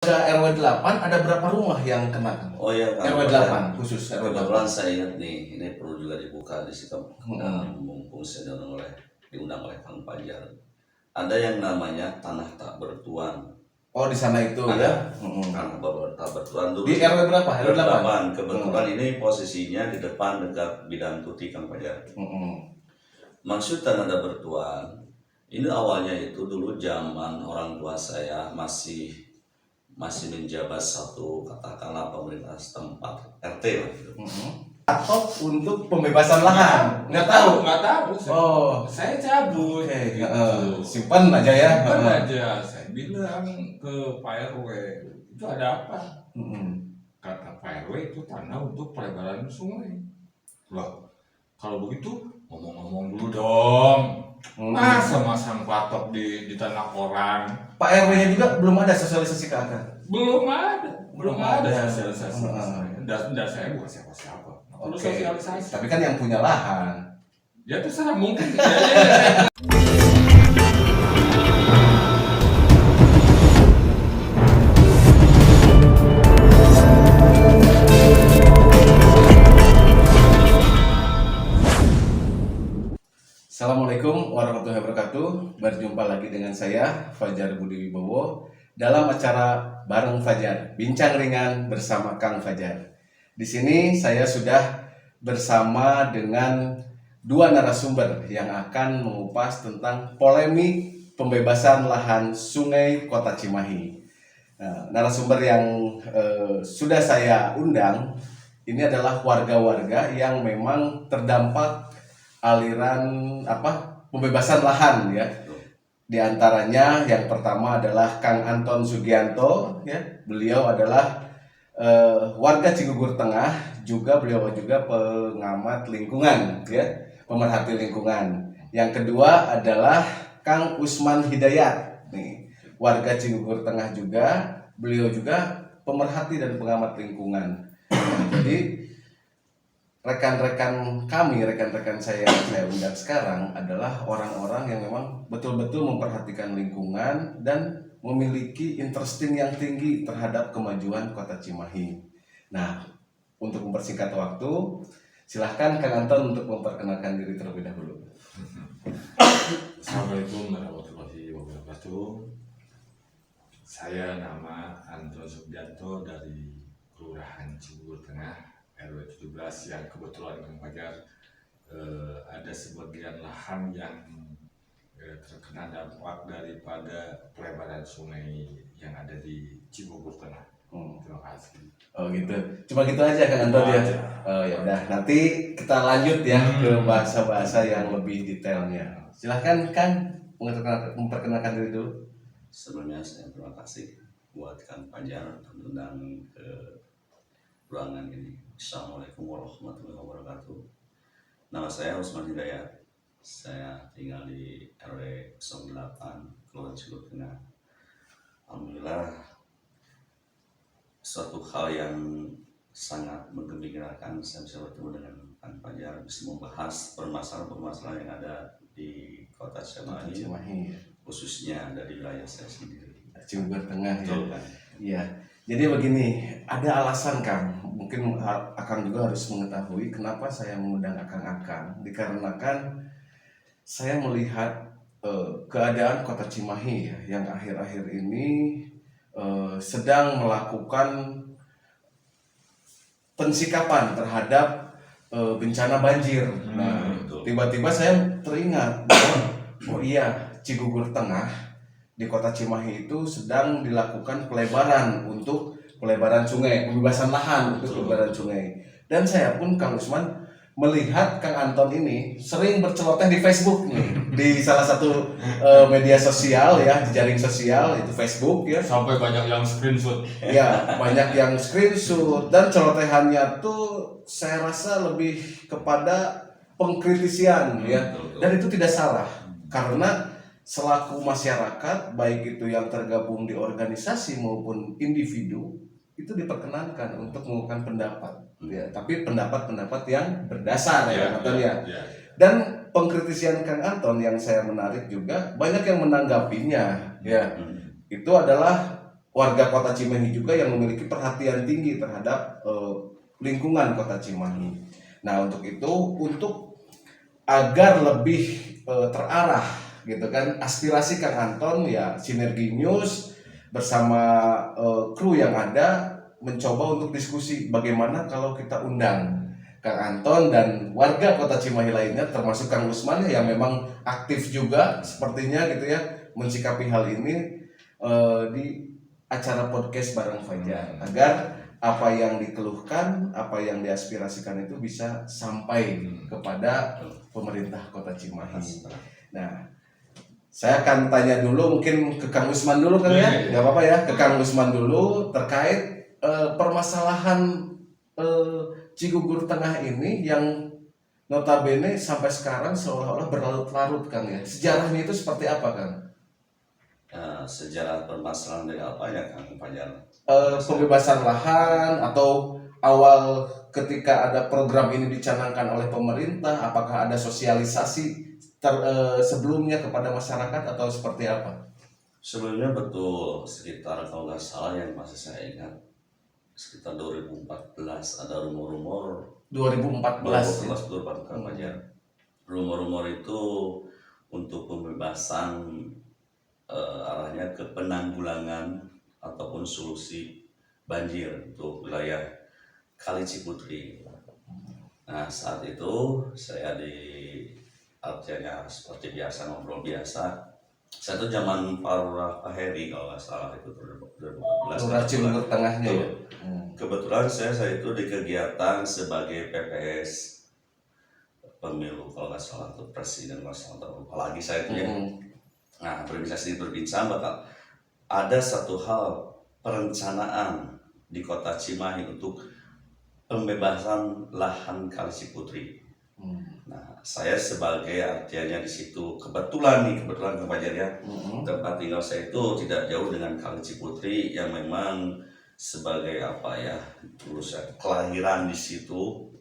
RW 8 ada berapa rumah yang kena? Oh iya, RW 8 khusus RW 8. kebetulan saya ingat nih, ini perlu juga dibuka di situ. Mumpung saya diundang oleh Kang Fajar. Ada yang namanya tanah tak bertuan. Oh di sana itu Ada. ya. Tanah tak bertuan dulu. Di RW berapa? RW 8. Kebetulan ini posisinya di depan dekat Bidan Tuti Kang Fajar. Maksud tanah tak bertuan ini awalnya itu dulu zaman orang tua saya masih menjabat satu katakanlah pemerintah setempat RT lah gitu. Atau untuk pembebasan lahan? Nggak tahu. Saya cabut. Oke. Simpan aja ya. Simpan aja. Saya bilang ke Pak RW, itu ada apa? Kata Pak RW itu tanah untuk pelebaran sungai. Loh, kalau begitu ngomong-ngomong dulu dong. Masa masang patok di tanah orang? Pak RW-nya juga belum ada sosialisasi ke akar? Belum ada sosialisasi. Dan saya bukan siapa-siapa. Perlu sosialisasi. Tapi kan yang punya lahan. Ya terserah mungkin. Ya. Assalamualaikum warahmatullahi wabarakatuh. Berjumpa lagi dengan saya Fajar Budi Wibowo dalam acara Bareng Fajar, bincang ringan bersama Kang Fajar. Di sini saya sudah bersama dengan dua narasumber yang akan mengupas tentang polemik pembebasan lahan Sungai Kota Cimahi. Narasumber yang sudah saya undang ini adalah warga-warga yang memang terdampak aliran pembebasan lahan ya. Di antaranya yang pertama adalah Kang Anton Sugianto ya. Beliau adalah warga Cigugur Tengah, beliau juga pengamat lingkungan ya, pemerhati lingkungan. Yang kedua adalah Kang Usman Hidayat nih, warga Cigugur Tengah juga, beliau juga pemerhati dan pengamat lingkungan. Jadi rekan-rekan saya yang saya undang sekarang adalah orang-orang yang memang betul-betul memperhatikan lingkungan dan memiliki interesting yang tinggi terhadap kemajuan Kota Cimahi. Nah, untuk mempersingkat waktu, silahkan Kang Anton untuk memperkenalkan diri terlebih dahulu. Assalamualaikum warahmatullahi wabarakatuh. Saya nama Anton Sugianto dari Kelurahan Cigugur Tengah, RW 17 yang kebetulan Kang Fajar ada sebagian lahan yang terkena dampak daripada pelebaran sungai yang ada di Cigugur Tengah. Terima kasih. Oh gitu, cuma gitu aja Kang Anton ya. Oh ya udah, nanti kita lanjut ya ke bahasa-bahasa yang lebih detailnya. Silahkan Kang memperkenalkan diri dulu. Sebelumnya saya terima kasih buat Kang Fajar undang ke ruangan ini. Assalamualaikum warahmatullahi wabarakatuh. Nama saya Usman Hidayat. Saya tinggal di RW 08 Kelurahan Cigugur Tengah. Alhamdulillah, suatu hal yang sangat menggembirakan saya bisa bertemu dengan Kang Fajar, bisa membahas permasalahan-permasalahan yang ada di Kota Cimahi, khususnya dari wilayah saya sendiri. Cigugur Tengah ya. Kan? Iya. Jadi begini, ada alasan Kang. Mungkin Akang juga harus mengetahui kenapa saya mengundang Akang. Dikarenakan saya melihat keadaan Kota Cimahi ya, yang akhir-akhir ini sedang melakukan pensikapan terhadap bencana banjir. Nah, tiba-tiba saya teringat bahwa oh iya, Cigugur Tengah di Kota Cimahi itu sedang dilakukan pelebaran sungai, pembebasan lahan untuk pelebaran sungai. Dan saya pun Kang Usman melihat Kang Anton ini sering berceloteh di Facebook nih, di salah satu media sosial ya, di jaring sosial itu Facebook ya. Sampai banyak yang screenshot. Ya, banyak yang screenshot dan celotehannya tuh saya rasa lebih kepada pengkritisian ya. Dan itu tidak salah karena selaku masyarakat, baik itu yang tergabung di organisasi maupun individu, itu diperkenankan untuk mengungkapkan pendapat, ya. Tapi pendapat-pendapat yang berdasar ya. Dan pengkritisian Kang Anton yang saya menarik juga banyak yang menanggapinya, ya. Itu adalah warga Kota Cimahi juga yang memiliki perhatian tinggi terhadap lingkungan Kota Cimahi. Nah, untuk itu, untuk agar lebih terarah gitu kan, aspirasi Kang Anton ya, Sinergi News bersama kru yang ada mencoba untuk diskusi bagaimana kalau kita undang Kang Anton dan warga Kota Cimahi lainnya, termasuk Kang Usman yang memang aktif juga sepertinya gitu ya mensikapi hal ini di acara podcast bareng Fajar, agar apa yang dikeluhkan, apa yang diaspirasikan itu bisa sampai kepada pemerintah Kota Cimahi. Nah, saya akan tanya dulu mungkin ke Kang Usman dulu kan ya, nggak apa-apa ya, ke Kang Usman dulu terkait permasalahan Cigugur Tengah ini yang notabene sampai sekarang seolah-olah berlarut-larut Kang ya. Sejarahnya itu seperti apa Kang? Sejarah permasalahan dari apa ya Kang Fajar? Pembebasan lahan atau awal ketika ada program ini dicanangkan oleh pemerintah, apakah ada sosialisasi sebelumnya kepada masyarakat atau seperti apa? Sebelumnya betul, sekitar kalau nggak salah yang masih saya ingat, sekitar 2014 ada rumor-rumor 2014 ya? betul Kang Fajar. Rumor-rumur itu untuk pembebasan arahnya ke penanggulangan ataupun solusi banjir untuk wilayah Kali Ciputri. Nah, saat itu saya di artinya seperti biasa, ngobrol biasa. Saya itu zaman Pak Lurah Pak Heri kalau nggak salah itu 2014. Lurah Cigugur Tengahnya ya. Kebetulan saya itu di kegiatan sebagai PPS pemilu kalau nggak salah, untuk presiden kalau nggak salah, apalagi saya itu ya. Nah, berbincang bakal ada satu hal perencanaan di Kota Cimahi untuk pembebasan lahan Kali Ciputri. Nah, saya sebagai artinya di situ kebetulan Kang Fajar ya, tempat tinggal saya itu tidak jauh dengan Kali Ciputri yang memang sebagai apa ya, dulu saya kelahiran di situ,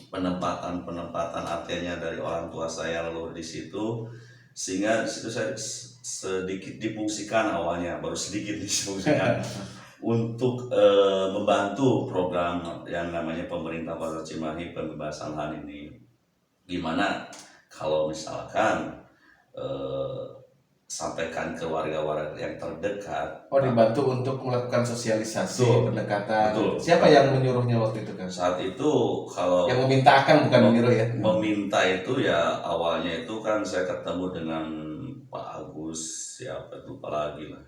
penempatan artinya dari orang tua saya lalu di situ, sehingga di situ saya sedikit difungsikan awalnya, baru sedikit difungsikan untuk membantu program yang namanya pemerintah Kota Cimahi pembebasan lahan ini. Gimana kalau misalkan sampaikan ke warga-warga yang terdekat. Oh, dibantu untuk melakukan sosialisasi, Betul. pendekatan. Betul. Siapa yang menyuruhnya waktu itu kan? Saat itu kalau Yang meminta akan bukan menyuruh ya? meminta itu ya awalnya itu kan saya ketemu dengan Pak Agus, siapa itu lupa lagi lah,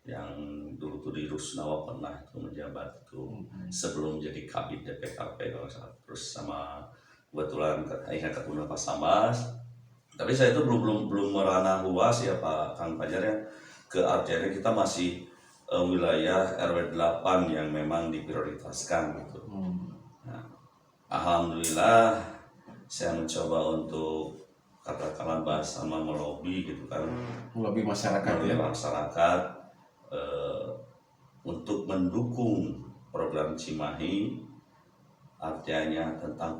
yang dulu tuh di Rusnawa pernah itu menjabat itu sebelum jadi Kabid DPKP kalau salah, terus sama kebetulan akhirnya ketemu Pak Sambas, tapi saya itu belum merana luas ya Pak Kang Fajar ya, ke artinya kita masih wilayah RW 8 yang memang diprioritaskan gitu. Nah, alhamdulillah saya mencoba untuk katakanlah bahasa sama melobi gitu kan, Melobi masyarakat melobi ya? masyarakat untuk mendukung program Cimahi, artinya tentang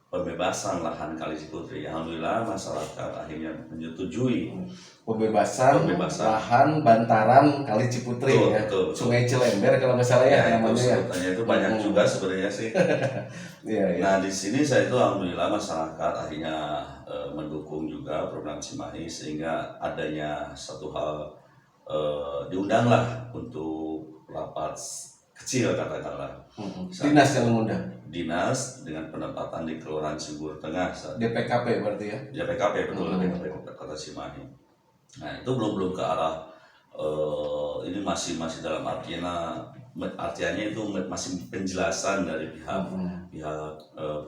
pembebasan lahan Kali Ciputri. Alhamdulillah masyarakat akhirnya menyetujui Pembebasan lahan bantaran Kali Ciputri Betul, ya. betul. Sungai Cilember kalau nggak salah ya, itu namanya ya. sebutannya itu banyak juga sebenarnya sih. Iya, iya. Nah, di sini saya itu alhamdulillah masyarakat akhirnya mendukung juga program Cimahi, sehingga adanya satu hal diundanglah untuk rapat kecil katakanlah. Dinas yang mengundang. Dinas dengan penempatan di Kelurahan Cigugur Tengah, DPKP berarti ya? DPKP betul, DPKP Kota Cimahi. Nah, itu belum ke arah ini masih dalam artiannya itu masih penjelasan dari pihak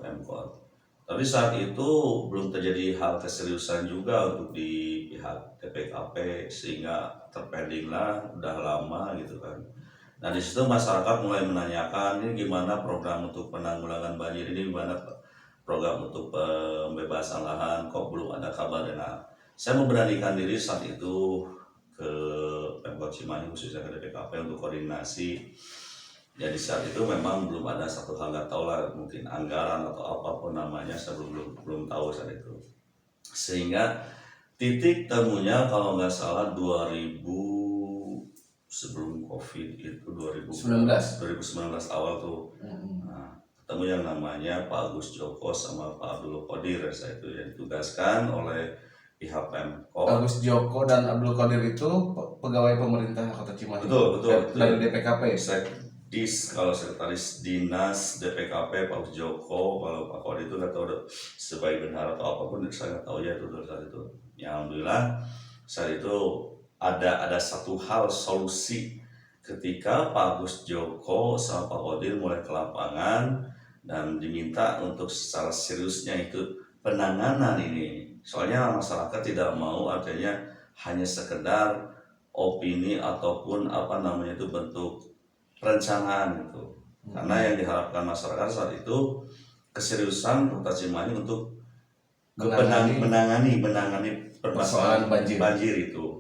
Pemkot. Tapi saat itu belum terjadi hal keseriusan juga untuk di pihak DPKP, sehingga terpending lah, udah lama gitu kan. Nah, di situ masyarakat mulai menanyakan ini gimana program untuk penanggulangan banjir ini, gimana program untuk pembebasan lahan, kok belum ada kabar. Nah, saya memberanikan diri saat itu ke Pemkot Cimahi khususnya ke DPKP untuk koordinasi. Jadi saat itu memang belum ada satu hal, nggak tahu lah, mungkin anggaran atau apapun namanya, saya belum tahu saat itu. Sehingga titik temunya kalau nggak salah 2016 sebelum COVID itu 19. 2019 awal tuh. Nah, ketemu yang namanya Pak Agus Joko sama Pak Abdul Qadir, saya itu yang ditugaskan oleh pihak Pemkot. Agus Joko dan Abdul Qadir itu pegawai pemerintah Kota Cimahi. Betul. Dari DPKP. Kalau sekretaris dinas DPKP Pak Agus Joko, kalau Pak Qadir itu nggak tahu sebagai benar atau apapun, saya nggak tahu ya itu saat itu. Ya alhamdulillah saat itu ada satu hal solusi ketika Pak Agus Joko sama Pak Qadir mulai ke lapangan dan diminta untuk secara seriusnya itu penanganan ini. Soalnya masyarakat tidak mau adanya hanya sekedar opini ataupun itu bentuk perencanaan gitu. Karena yang diharapkan masyarakat saat itu keseriusan Kota Cimahi untuk menangani permasalahan banjir itu.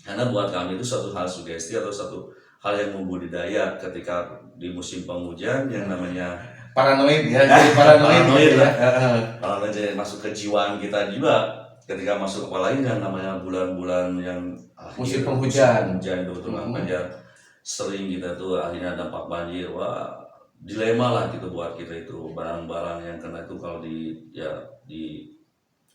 Karena buat kami itu suatu hal sugesti atau satu hal yang membudidaya ketika di musim penghujan yang namanya paranoid ya, jadi paranoid lah. Paranoid jadi masuk kejiwaan kita juga ketika masuk apalagi yang namanya bulan-bulan yang musim penghujan itu banjir sering kita tuh akhirnya dampak banjir. Wah, dilema lah gitu buat kita itu, barang-barang yang kena itu kalau di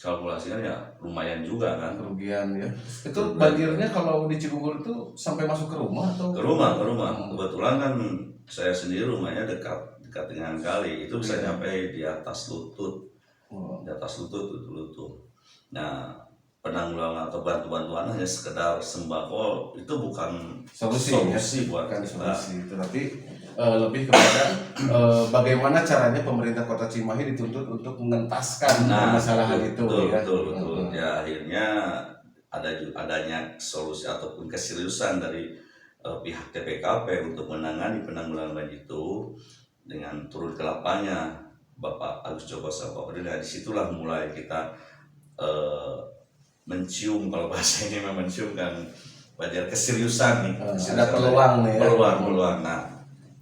kalkulasikan ya lumayan juga kan, kerugian ya. Itu banjirnya kalau di Cigugur itu sampai masuk ke rumah atau ke rumah. Kebetulan kan saya sendiri rumahnya dekat dengan kali, itu bisa nyampe di atas lutut. Di atas lutut. Nah, penanggulangan atau bantuan hanya sekedar sembako itu bukan solusi buat kita. Tapi lebih kepada bagaimana caranya pemerintah Kota Cimahi dituntut untuk mengentaskan permasalahan itu. Betul. Ya akhirnya adanya solusi ataupun keseriusan dari pihak DPKP untuk menangani penanggulangan banjir itu dengan turun ke lapangnya Bapak Agus Joko sama Pak Qadir. Disitulah mulai kita mencium, kalau bahasa ini memang mencium kan banjir keseriusan nih. Ada peluang nih ya. Peluang. Nah,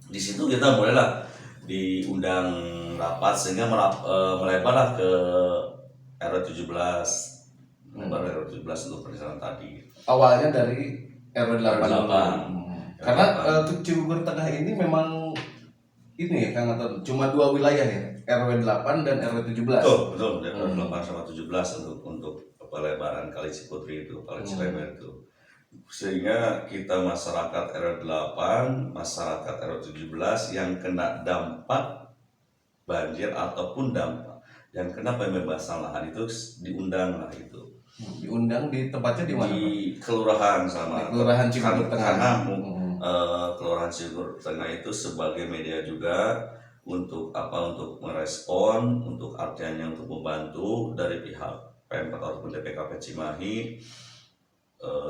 di situ kita mulailah diundang rapat sehingga melebarlah ke RW 17. Melebar RW 17 untuk perjalanan tadi. Awalnya dari RW 8. Karena Cigugur Tengah ini memang ini ya Kang Anton, cuma 2 wilayah ya, RW 8 dan RW 17. Betul. RW 8 sama 17 untuk pelebaran Kali Ciputri itu, Kali Cilemer itu. Sehingga kita masyarakat RW 8, masyarakat RW 17 yang kena dampak banjir ataupun dampak yang kena pembebasan lahan itu diundang lah itu. Diundang di tempatnya di mana? Di kelurahan sama. Di Kelurahan Cigugur Tengah. Karena Kelurahan Cigugur Tengah itu sebagai media juga untuk merespon, untuk artinya untuk membantu dari pihak Pemkot ataupun DPKP Cimahi.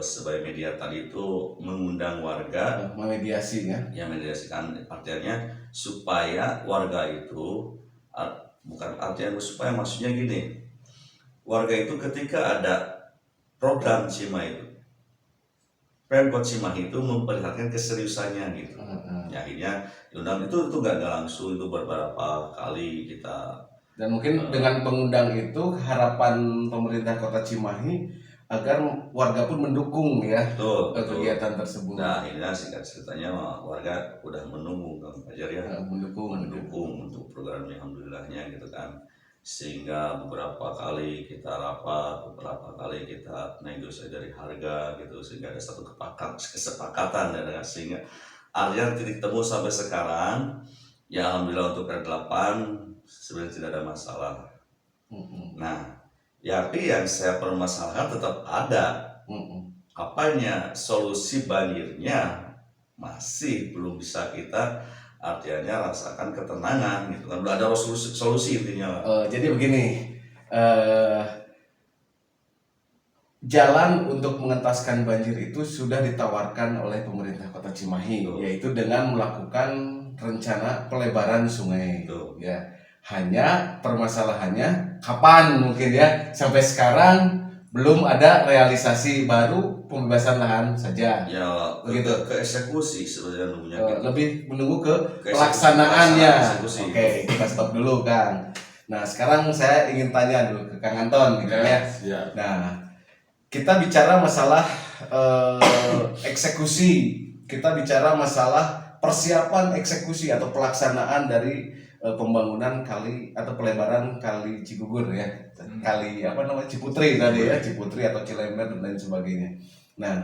Sebagai media tadi itu mengundang warga, memediasinya. Ya mediasikan, artinya supaya warga itu bukan artinya supaya, maksudnya gini, warga itu ketika ada program Cimahi itu, Pemkot Cimahi itu memperlihatkan keseriusannya gitu. Ya, akhirnya diundang itu nggak langsung, itu beberapa kali kita. Dan mungkin dengan pengundang itu harapan pemerintah Kota Cimahi agar warga pun mendukung ya kegiatan tersebut. Nah, akhirnya singkat ceritanya warga udah menunggu Kang Fajar ya, mendukung untuk programnya, alhamdulillahnya gitu kan. Sehingga beberapa kali kita rapat, beberapa kali kita negosiasi dari harga gitu, sehingga ada satu kesepakatan dan sehingga artinya titik temu sampai sekarang ya alhamdulillah untuk R8 sebenarnya tidak ada masalah. Nah, tapi yang saya permasalahkan tetap ada. Apanya? Solusi banjirnya masih belum bisa kita artinya rasakan ketenangan gitu kan. Belum ada solusi intinya. Jadi begini, jalan untuk mengentaskan banjir itu sudah ditawarkan oleh pemerintah Kota Cimahi, yaitu dengan melakukan rencana pelebaran sungai. Ya. Hanya permasalahannya kapan mungkin ya, sampai sekarang belum ada realisasi, baru pembebasan lahan saja. Ya, begitu ke eksekusi sebenarnya nunggunya. Lebih menunggu ke pelaksanaannya. Oke, kita stop dulu Kang. Nah, sekarang saya ingin tanya dulu ke Kang Anton gitu ya. Nah, kita bicara masalah eksekusi kita bicara masalah persiapan eksekusi atau pelaksanaan dari pembangunan kali atau pelebaran kali Cigugur ya, kali apa namanya Ciputri tadi ya, Ciputri atau Cilember dan lain sebagainya. Nah,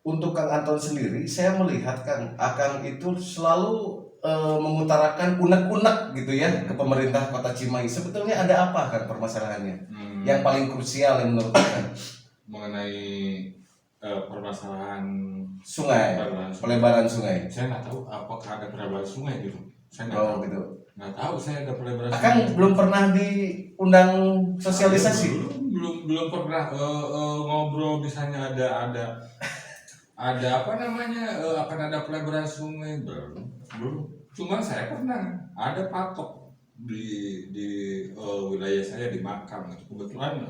untuk Kang Anton sendiri, saya melihat Akang itu selalu mengutarakan unek-unek gitu ya ke pemerintah Kota Cimahi. Sebetulnya ada apa kan permasalahannya? Yang paling krusial yang menurut Akang mengenai permasalahan sungai, pelebaran sungai. Saya nggak tahu apakah ada pelebaran sungai gitu. Saya nggak Oh tahu. gitu. Nggak tahu saya ada pelebaran Akang sungai. belum pernah diundang sosialisasi. Belum pernah ngobrol misalnya ada apa namanya akan ada pelebaran sungai belum. Cuman saya pernah ada patok di wilayah saya di makam. Kebetulan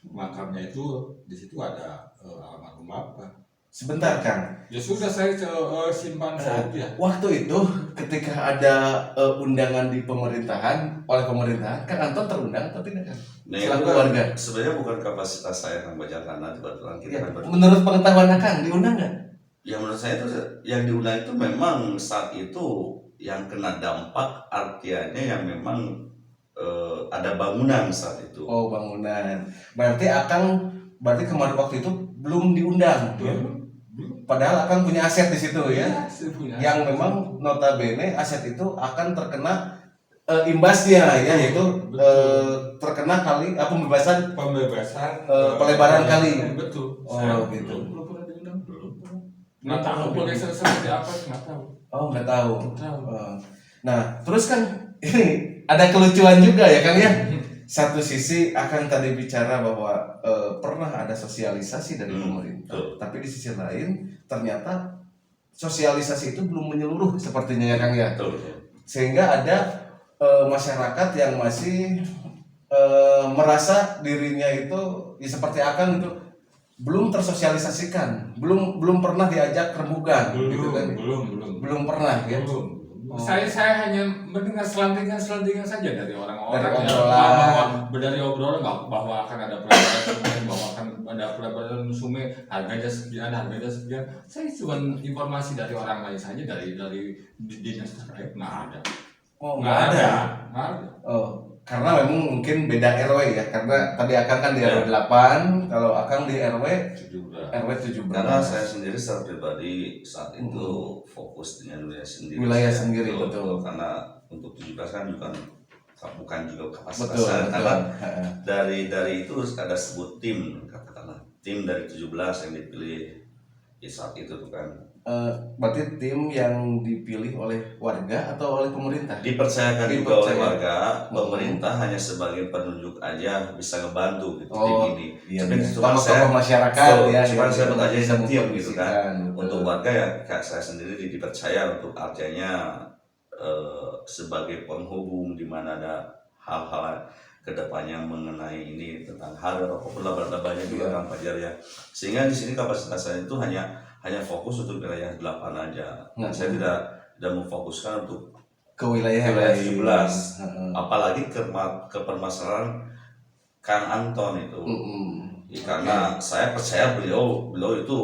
makamnya itu di situ ada almarhum bapak. Sebentar Kang. Ya sudah saya simpan saja. Waktu itu ketika ada undangan di pemerintahan oleh pemerintahan, Kang Anton terundang atau tidak kan? Nah, Selaku itu warga. sebenarnya bukan kapasitas saya Kang Fajar, karena kebetulan kita Ya, kan menurut pengetahuan Kang diundang nggak? yang menurut saya itu yang diundang itu memang saat itu yang kena dampak artiannya yang memang ada bangunan saat itu. Oh bangunan. Berarti kemarin waktu itu belum diundang. Ya? Padahal Akang punya aset di situ ya. Saya punya Yang memang notabene aset itu akan terkena imbasnya ya, yaitu terkena pembebasan pelebaran kali. Betul. Oh, Saya gitu. belum pernah diundang, belum. Nggak tahu pembebasan seperti apa, nggak tahu. Oh nggak tahu. Nggak tahu. Nah terus kan ini ada kelucuan juga ya Kang ya. Satu sisi akan tadi bicara bahwa pernah ada sosialisasi dari pemerintah, tapi di sisi lain ternyata sosialisasi itu belum menyeluruh sepertinya ya Kang ya. Betul. Sehingga ada masyarakat yang masih merasa dirinya itu ya seperti Akang itu belum tersosialisasikan, belum pernah diajak rembukan gitu kan. Belum pernah ya. Belum. Oh. Saya hanya mendengar selentingan saja dari orang-orang Dari yang obrolan. dari obrolan bahwa akan ada pelebaran sungai, bahwa akan ada pelebaran sungai, harganya sekian. Saya cuma informasi dari orang lain saja, dari dinas terkait, nggak ada. Oh Nggak ada. Oh, karena memang mungkin beda RW ya, karena tadi Akang kan di RW 8, kalau Akang di RW 17. Karena saya sendiri secara pribadi saat itu fokus dengan Wilayah sendiri, betul. Karena untuk 17 kan bukan juga kapasitas Betul, saya. betul. Karena dari itu ada sebut tim, katakanlah tim dari 17 yang dipilih di saat itu tuh kan. Berarti tim yang dipilih oleh warga atau oleh pemerintah? Dipercayakan juga Dipercaya. oleh warga, pemerintah hanya sebagai penunjuk aja bisa ngebantu gitu tim ini. Iya, Tapi iya. cuma Tokoh masyarakat ya, cuma saya yang bertanya bisa tim gitu kan. betul. Untuk warga ya kayak saya sendiri dipercaya untuk artinya sebagai penghubung di mana ada hal-hal kedepannya mengenai ini tentang hal ataupun laba-labanya juga Kang Fajar ya. Sehingga di sini kapasitas saya itu hanya fokus untuk wilayah 8 aja. Dan saya tidak memfokuskan untuk ke wilayah wilayah lain. 17. Apalagi ke permasalahan Kang Anton itu. Karena saya percaya beliau itu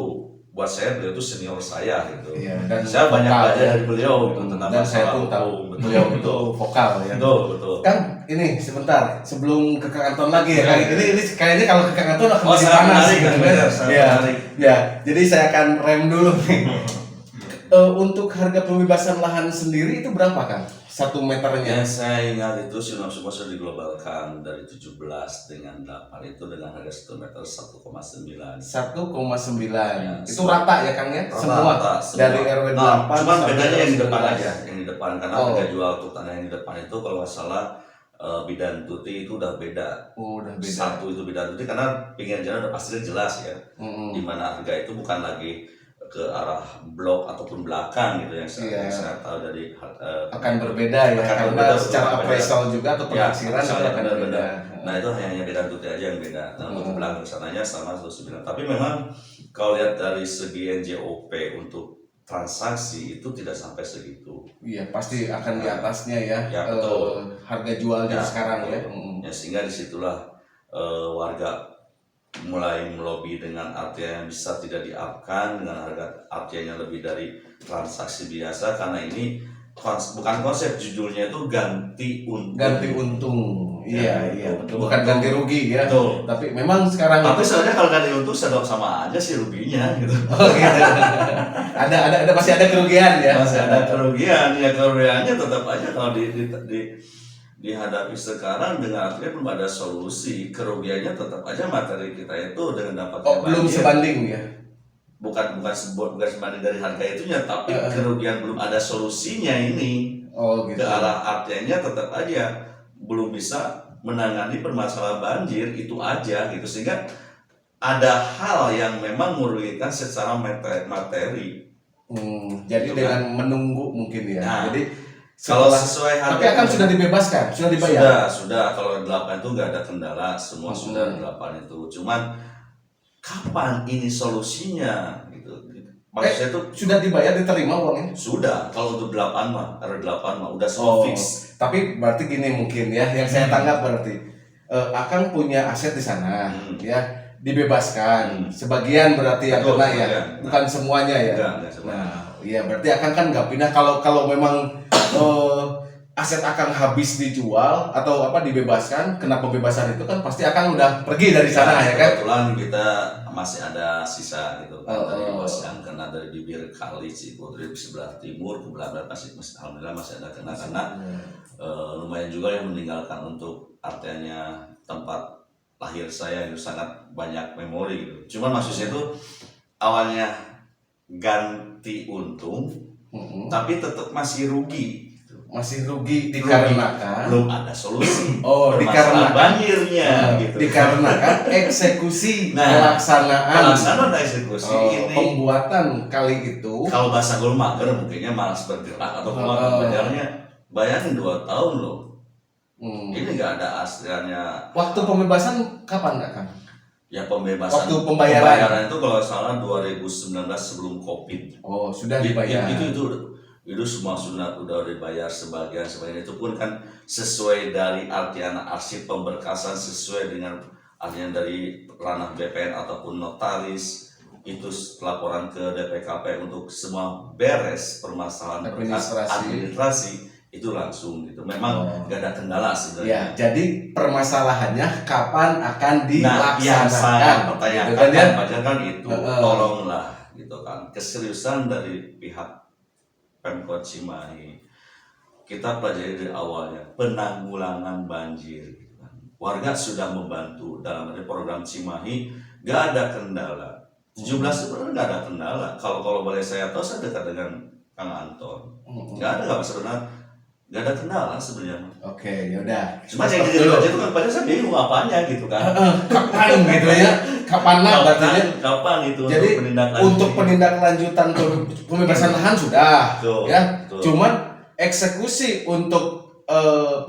buat saya beliau itu senior saya gitu. Iya, dan saya banyak vokal, belajar dari beliau gitu tentang dan saya pun tahu beliau itu vokal ya. Betul. Kang, ini sebentar sebelum ke Kang Anton lagi ya. Kang. Ini kayaknya kalau ke Kang Anton akan Oh, jadi sangat panas menarik, gitu Kang kan. Fajar, sangat Ya, menarik. ya. Jadi saya akan rem dulu nih. Untuk harga pembebasan lahan sendiri itu berapa Kang? 1 meternya? Yang saya ingat itu semua sudah diglobalkan dari 17 dengan 8 itu dengan harga 1 meter 1,9. 1,9. Itu rata ya Kang ya? Rata. Dari RW 8. Cuman sampai bedanya yang di RW depan 19. aja, yang di depan karena harga jual untuk tanah yang di depan itu kalau nggak salah Bidan Tuti itu udah beda. Oh, udah beda. Satu itu Bidan Tuti karena pinggir jalan udah pastinya jelas ya. Di mana harga itu bukan lagi ke arah blok ataupun belakang gitu yang saya tahu dari akan berbeda ya, karena secara appraisal juga atau penafsiran itu akan berbeda. Nah itu hanya Bidan Tuti aja yang beda. Nah untuk belakang sananya sama 1,9. Tapi memang kalau lihat dari segi NJOP untuk transaksi itu tidak sampai segitu. Iya pasti akan di atasnya ya. Ya betul. Harga jualnya sekarang ya. Ya sehingga disitulah warga mulai melobi dengan artian yang bisa tidak diupkan dengan harga artiannya lebih dari transaksi biasa, karena ini bukan konsep, judulnya itu ganti untung. Ganti untung. Iya, Ganti iya, untung. betul. Bukan ganti rugi ya. Betul. Tapi memang sekarang Tapi itu sebenarnya kalau ganti untung sama aja sih ruginya gitu. oh, gitu. ada masih ada kerugian ya. Masih ada kerugian, ya kerugiannya tetap aja kalau dihadapi sekarang dengan artinya belum ada solusi, kerugiannya tetap aja materi kita itu dengan dapatnya Oh, belum banjir. sebanding ya. bukan sebanding dari harga itunya, tapi kerugian belum ada solusinya ini. Oh, Ke gitu. arah artinya tetap aja belum bisa menangani permasalahan banjir itu aja gitu, sehingga ada hal yang memang merugikan secara materi. Jadi Gitu dengan menunggu mungkin ya. Nah, Jadi Kalau setelah sesuai harga, tapi akan sudah dibebaskan, sudah dibayar. sudah kalau 8 itu nggak ada kendala, semua sudah 8 itu. Cuman kapan ini solusinya gitu. Maksudnya itu Sudah dibayar, diterima uangnya. sudah, kalau untuk 8 mah, R8 mah udah semua fix. Tapi berarti gini mungkin ya, yang saya tanggap berarti Akang punya aset di sana, ya dibebaskan. Sebagian berarti yang Betul, kena ya, sebagian. bukan semuanya ya. Enggak semua. Nah, iya berarti Akang kan nggak pindah kalau memang aset Akang habis dijual atau dibebaskan, kena pembebasan itu kan pasti Akang udah pergi dari sana ya kan. Kebetulan kita masih ada sisa gitu kan, dari Oh. bos yang kena dari bibir kali Cipu dari sebelah timur ke belah barat masih alhamdulillah masih ada karena lumayan juga yang meninggalkan untuk artinya tempat lahir saya itu sangat banyak memori gitu. Cuman maksudnya itu awalnya ganti untung, tapi tetap masih rugi. Masih rugi dikarenakan Belum ada solusi. Oh, Permasalahan dikarenakan banjirnya gitu. dikarenakan eksekusi Nah, pelaksanaan pelaksanaan eksekusi ini pembuatan kali itu. kalau bahasa gue mager mungkinnya malas bergerak atau bayarnya bayangin 2 tahun loh. Ini nggak ada asliannya. Waktu pembebasan kapan nggak kan? Ya pembebasan. Waktu pembayaran itu kalau salah 2019 sebelum COVID. Oh, sudah dibayar. Itu semua udah dibayar sebagian itu pun kan sesuai dari artian arsip pemberkasan, sesuai dengan artian dari ranah BPN ataupun notaris, itu laporan ke DPKP untuk semua beres permasalahan administrasi itu langsung gitu. Memang nggak ada kendala Ya, sebenarnya. jadi permasalahannya kapan akan Nah, yang dilaksanakan? saya pertanyakan Gitu kan, ya? kan itu tolonglah gitu kan keseriusan dari pihak Pemkot Cimahi. Kita pelajari dari awalnya penanggulangan banjir gitu kan. Warga sudah membantu dalam program Cimahi, gak ada kendala. 17 sebenarnya gak ada kendala. Kalau boleh saya tahu, saya dekat dengan Kang Anton. Gak ada sebenarnya, gak ada kendala sebenarnya. Oke, yaudah. Cuma yang jadi aja itu kan pada saya bingung apanya gitu kan. Kapan gitu ya? Kapan Kapan itu jadi untuk penindaklanjutan pembebasan lahan sudah, Betul, ya. betul. Cuman eksekusi untuk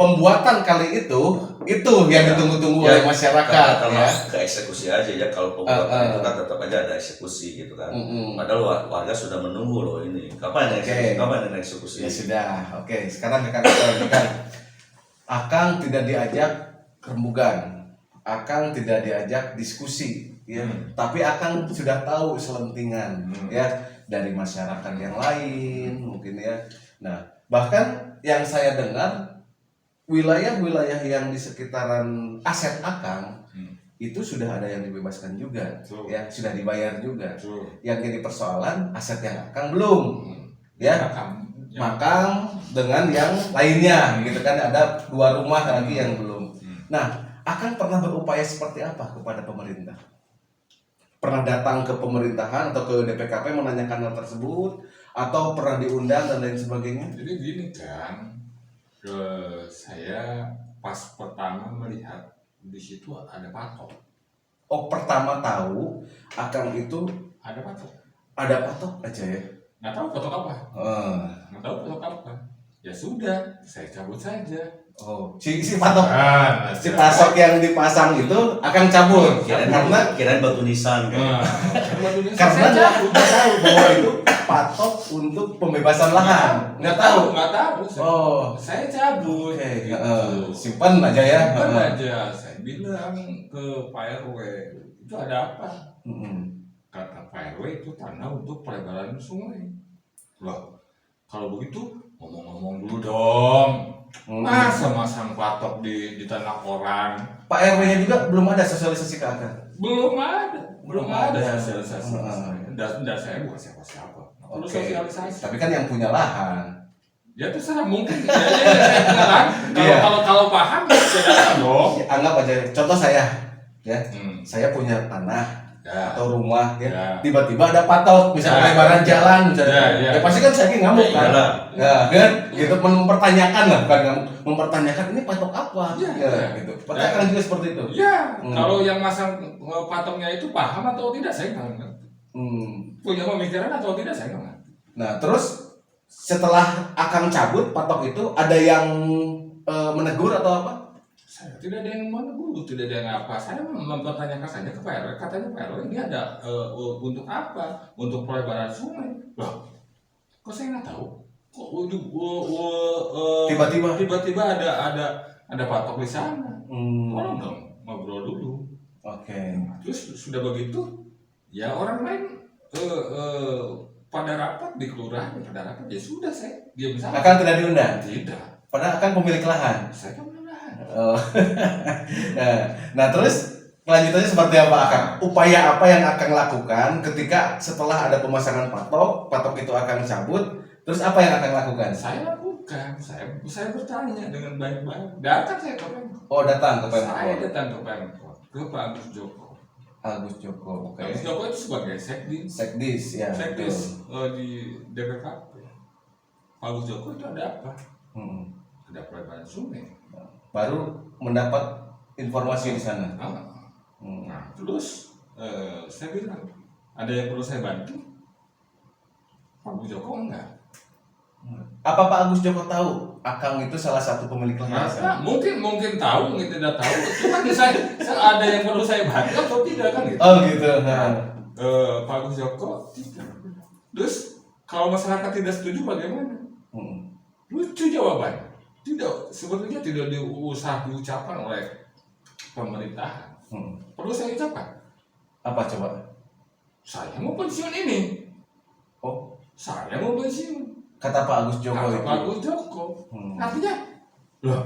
pembuatan kali itu yang ditunggu-tunggu oleh masyarakat ya. Ke eksekusi aja ya, kalau pembuatan itu kan tetap aja ada eksekusi gitu kan. Padahal warga sudah menunggu loh ini. Kapan yang eksekusi? Ya sudah. Oke, sekarang Akang tidak diajak rembugan. Akang tidak diajak diskusi ya. Tapi Akang sudah tahu selentingan ya dari masyarakat yang lain mungkin ya. Nah, bahkan yang saya dengar wilayah-wilayah yang di sekitaran aset Akang itu sudah ada yang dibebaskan juga. Ya, sudah dibayar juga. Yang jadi persoalan aset yang Akang belum. Ya. Makam dengan yang lainnya gitu kan, ada 2 rumah lagi yang belum. Nah, Akang pernah berupaya seperti apa kepada pemerintah? Pernah datang ke pemerintahan atau ke DPKP menanyakan hal tersebut, atau pernah diundang dan lain sebagainya? Jadi gini kan, saya pas pertama melihat di situ ada patok. Oh, pertama tahu Akang itu Ada patok. ada patok aja ya? Nggak tahu patok apa. Nggak tahu patok apa. Ya sudah, saya cabut saja. Oh, si patok, si Nah, pasok yang dipasang itu Akang cabut Kirain batu nisan kan. karena nggak tahu bahwa itu patok untuk pembebasan lahan. Nggak tahu. Nggak tahu. Saya cabut. Oke, Gitu. simpan aja ya. Simpan aja. Saya bilang ke Pak RW, itu ada apa? Mm-mm. Kata Pak RW itu tanah untuk pelebaran sungai. Loh, kalau begitu ngomong-ngomong dulu dong. Masa masang patok di tanah orang? Pak RW-nya juga belum ada sosialisasi ke akang. Belum ada. Belum ada. sosialisasi. Heeh. Dan saya bukan siapa-siapa. Perlu Oke. sosialisasi. Tapi kan yang punya lahan. Ya terserah mungkin ya, saya kenalan. Iya. Kalau paham saya datang dong. Ya, anggap aja contoh saya, ya. Hmm. Saya punya tanah Ya. atau rumah, ya. Ya. Tiba-tiba ada patok, misalnya Ya. lebaran jalan, misalnya. Ya. Ya pasti kan saya ngamuk kan. Iyalah. Ya, kan? Gitu mempertanyakan lah, bukan ngamuk. Mempertanyakan ini patok apa? Ya. Ya, gitu. Pasti Ya. akan juga seperti itu. Ya, Hmm. kalau yang masang patoknya itu paham atau tidak saya nggak ngerti. Punya pemikiran atau tidak saya nggak ngerti. Nah, terus setelah akang cabut patok itu ada yang menegur atau apa? Saya tidak ada yang menegur, tidak ada yang apa. Saya mempertanyakan saja ke Pak RW. Katanya Pak RW ini ada untuk apa? Untuk pelebaran sungai. Loh, kok saya nggak tahu? Kok tiba-tiba ada patok di sana. Tolong dong ngobrol dulu. Oke. Terus sudah begitu, ya orang lain pada rapat di kelurahan, pada rapat ya sudah saya diam saja. Akang tidak diundang. Tidak, Padahal akang pemilik lahan. saya kan menahan. Oh. Nah, terus kelanjutannya seperti apa akang? Upaya apa yang akang lakukan ketika setelah ada pemasangan patok itu akang cabut, terus apa yang akang lakukan? Saya lakukan, saya bertanya dengan baik-baik. Datang saya ke Pemkot. Oh, datang ke Saya Pemkot. datang ke Pemkot, ke Pak Agus Joko. Agus Joko, oke. Agus Joko itu sebagai sekdis, Sekdis, ya. sekdis di DPKP. Pak Agus Joko itu ada apa? Hmm. Ada pelebaran sungai. Baru mendapat informasi di sana. Nah, terus saya bilang, ada yang perlu saya bantu? Pak Agus Joko enggak. Apa Pak Agus Joko tahu akang itu salah satu pemilik lahan? di sana? Nah, mungkin tahu, mungkin tidak tahu. Cuma saya ada yang perlu saya bantu atau tidak kan gitu. Oh gitu. Nah. Pak Agus Joko tidak. Terus kalau masyarakat tidak setuju bagaimana? Hmm. Lucu jawabannya. Tidak, sebenarnya tidak diucapkan oleh pemerintahan. Perlu saya ucapkan. Apa coba? Saya mau pensiun ini. Oh, Saya mau pensiun. kata Pak Agus Joko Kata itu. Pak Agus Joko. Hmm. Artinya, loh.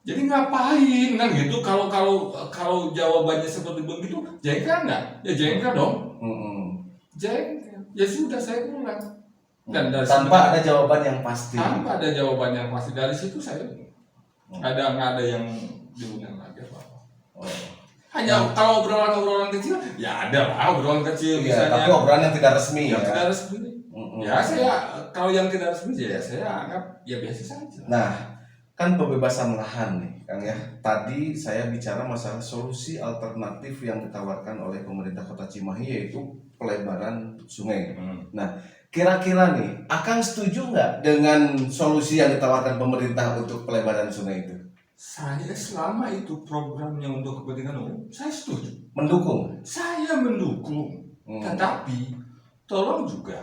Jadi ngapain kan gitu? Kalau jawabannya seperti begitu, jengkel nggak? Ya jengkel dong. Jengkel. Ya sudah saya pulang. Dan dari Tanpa ada jawaban yang pasti. tanpa ada jawaban yang pasti dari situ saya nggak ada yang diundang lagi apa. Oh. Hanya kalau obrolan kecil, ya ada lah obrolan kecil Iya, tapi misalnya obrolan yang tidak resmi yang ya. tidak resmi. Ya saya kalau yang tidak resmi ya saya anggap ya biasa saja. Nah, kan pembebasan lahan nih, Kang ya. Tadi saya bicara masalah solusi alternatif yang ditawarkan oleh pemerintah Kota Cimahi yaitu pelebaran sungai. Nah, kira-kira nih, Akang setuju nggak dengan solusi yang ditawarkan pemerintah untuk pelebaran sungai itu? Saya selama itu programnya untuk kepentingan umum, saya setuju. Mendukung? Saya mendukung. Tetapi tolong juga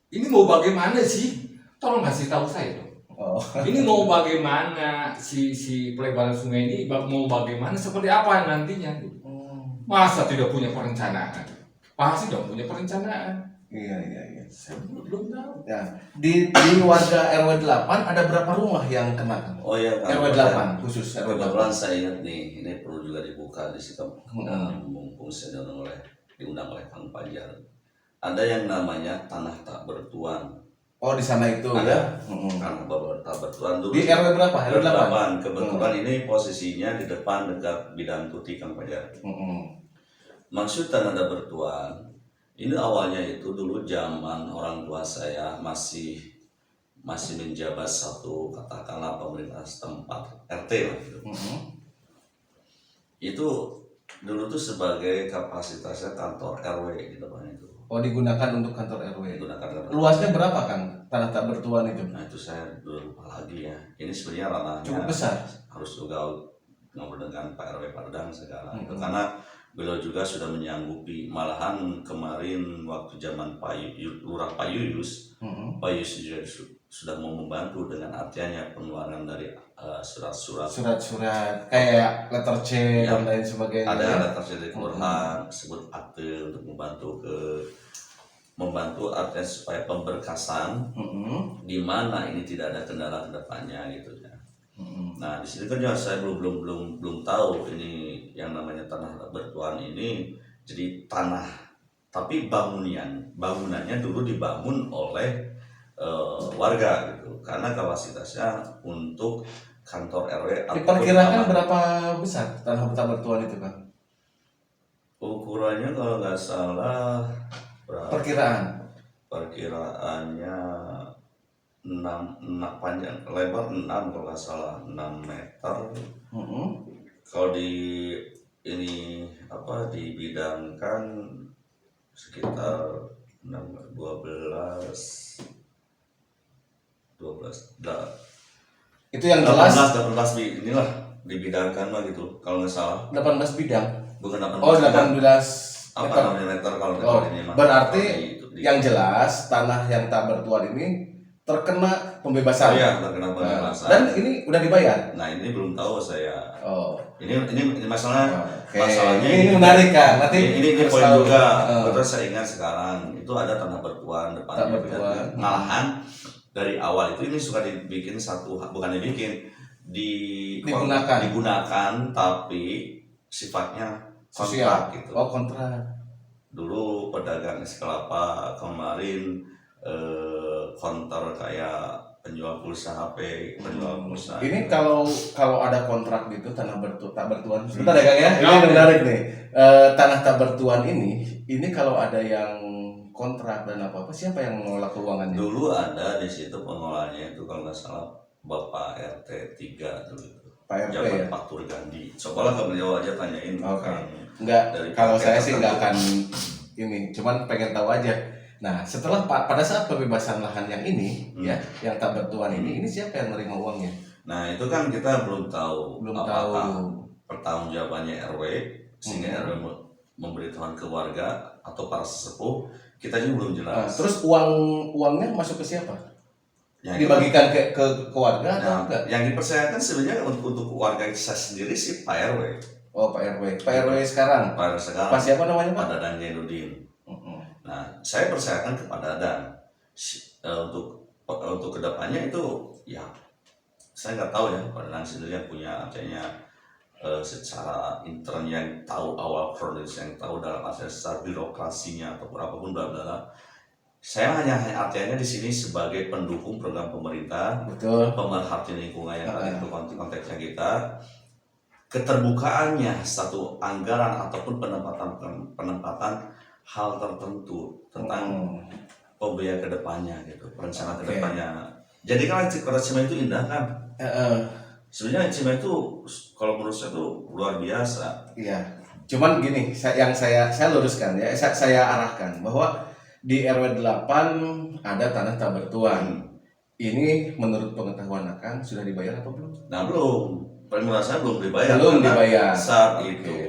ini mau bagaimana sih? Tolong kasih tahu saya dong. Oh. Ini mau bagaimana si pelebaran sungai ini mau bagaimana seperti apa nantinya? Masa tidak punya perencanaan? Pasti dong punya perencanaan. Iya. Saya belum tahu. Ya, di warga RW 8 ada berapa rumah yang kena? Oh iya, RW 8 khusus RW 8. kebetulan saya ingat nih, ini perlu juga dibuka di situ. Mumpung saya diundang oleh Kang Fajar. Ada yang namanya tanah tak bertuan. Oh, di sana itu Ada. ya. Tanah tak bertuan dulu. Di RW berapa? RW 8. Kebetulan ini posisinya di depan dekat Bidang Tuti Kang Fajar. Maksud tanah tak bertuan, ini awalnya itu dulu zaman orang tua saya masih menjabat satu katakanlah pemerintah setempat RT lah gitu. Itu dulu tuh sebagai kapasitasnya kantor RW di depan itu. Oh, digunakan untuk kantor RW. Digunakan kantor. Luasnya berapa, Kang? Tanah tak bertuan itu? Nah itu saya dulu lupa lagi ya. Ini sebenarnya ranahnya Cukup besar. harus juga ngobrol dengan Pak RW Padang sekarang. Karena beliau juga sudah menyanggupi. Malahan kemarin waktu zaman Lurah Pak Yuyus, Pak Yuyus sudah mau membantu dengan artiannya pengeluaran dari surat-surat. Surat-surat kayak letter C Ya, dan lain sebagainya. Ada letter C dari kelurahan sebut akte untuk membantu artinya supaya pemberkasan di mana ini tidak ada kendala ke depannya gitu ya. Nah, di sini kan juga saya belum tahu ini yang namanya tanah bertuan ini jadi tanah, tapi bangunannya dulu dibangun oleh warga gitu, karena kapasitasnya untuk kantor RW. Diperkirakan berapa besar tanah bertuan itu kan? Ukurannya kalau nggak salah perkiraannya 6 panjang lebar 6 kalau nggak salah 6 meter. Kalau ini dibidangkan sekitar 12 Itu yang jelas 18 inilah dibidangkan lah gitu kalau nggak salah. 18 bidang. Bukan 18. Oh, 18 apa meter. namanya meter kalau ini mah. Berarti di yang jelas tanah yang tak bertuan ini terkena pembebasan. Iya, terkena pembebasan. Dan ini udah dibayar. Nah, ini belum tahu saya. Oh. Ini masalah. Okay. Masalahnya ini menarik kan. Nanti ini poin tahu. juga. Betul, saya ingat sekarang itu ada tanah bertuan depannya. Malahan dari awal itu ini suka dibikin bukan dibikin digunakan tapi sifatnya kontrak gitu. Oh, kontrak. Dulu pedagang es kelapa kemarin konter kayak penjual pulsa HP, penjual pulsa. Ini kalau ada kontrak gitu tanah tak bertuan. Sebentar ya Kang ya. Ini menarik nih. Tanah tak bertuan ini kalau ada yang kontrak dan apa siapa yang mengelola keuangannya? Dulu ada di situ pengelolanya itu kalau nggak salah Bapak RT 3 dulu itu. Pak RT Zaman ya. Pak Turgandi. Cobalah ke beliau aja tanyain. Oke. Enggak, kalau saya sih nggak akan ini, cuman pengen tahu aja. Nah, setelah pada saat pembebasan lahan yang ini ya, yang tak bertuan ini siapa yang menerima uangnya? Nah, itu kan kita belum tahu. Apakah pertanggungjawabannya RW sehingga RW memberitahuan ke warga atau para sesepuh, kita juga belum jelas. Terus uangnya masuk ke siapa? Yang dibagikan ke warga atau enggak? Yang dipercayakan sebenarnya untuk warga saya sendiri sih Pak RW. Oh, Pak RW. Pak RW sekarang. Pak RW sekarang. Pak siapa namanya, Pak? Pak Dadang Jainuddin. Nah, saya percayakan kepada Dadang untuk kedepannya itu ya saya nggak tahu ya Pak Dadang sendiri yang punya artinya secara intern yang tahu awal kronis, yang tahu dalam artinya secara birokrasinya ataupun apapun bla bla bla. Saya hanya artinya di sini sebagai pendukung program pemerintah, betul, pemerhati lingkungan yang tadi itu konteksnya kita, keterbukaannya satu anggaran ataupun penempatan hal tertentu tentang pembiayaan kedepannya gitu, perencanaan kedepannya. Jadi kan Cima itu indah kan? Sebenarnya Cima itu kalau menurut saya itu luar biasa. Iya. Cuman gini, yang saya luruskan ya, saya arahkan bahwa di RW 8 ada tanah tak bertuan. Ini menurut pengetahuan Akang sudah dibayar apa belum? Nah, belum. Paling saya belum dibayar. Belum dibayar. Saat itu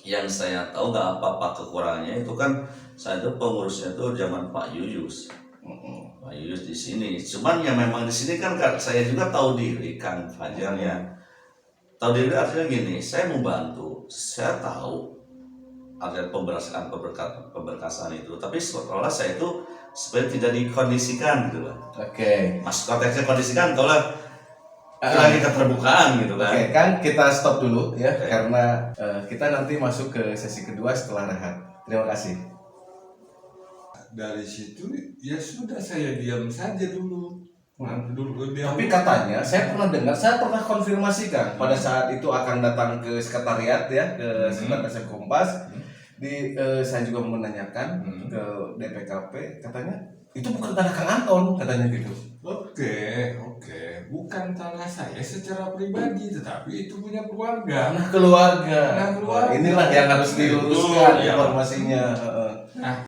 yang saya tahu nggak apa-apa kekurangannya itu kan saya itu pengurusnya itu zaman Pak Yuyus. Pak Yuyus di sini. Cuman ya memang di sini kan saya juga tahu diri kan Fajar ya. Tahu diri artinya gini, saya mau bantu, saya tahu ada pemberkasan itu, tapi seolah saya itu sebenarnya tidak dikondisikan gitu lah. Oke. Mas konteksnya kondisikan tolong lagi keterbukaan gitu kan. Oke, kan kita stop dulu ya, karena kita nanti masuk ke sesi kedua setelah rehat. Terima kasih. Dari situ ya sudah saya diam saja dulu. Tapi katanya saya pernah konfirmasikan pada saat itu akan datang ke sekretariat ya, ke sekretariat Kompas. Saya juga menanyakan ke DPKP, katanya itu bukan tanah Kang Anton, katanya gitu. Oke, bukan tanah saya secara pribadi, tetapi itu punya keluarga. Tanah keluarga. Inilah yang harus diluruskan informasinya. Nah.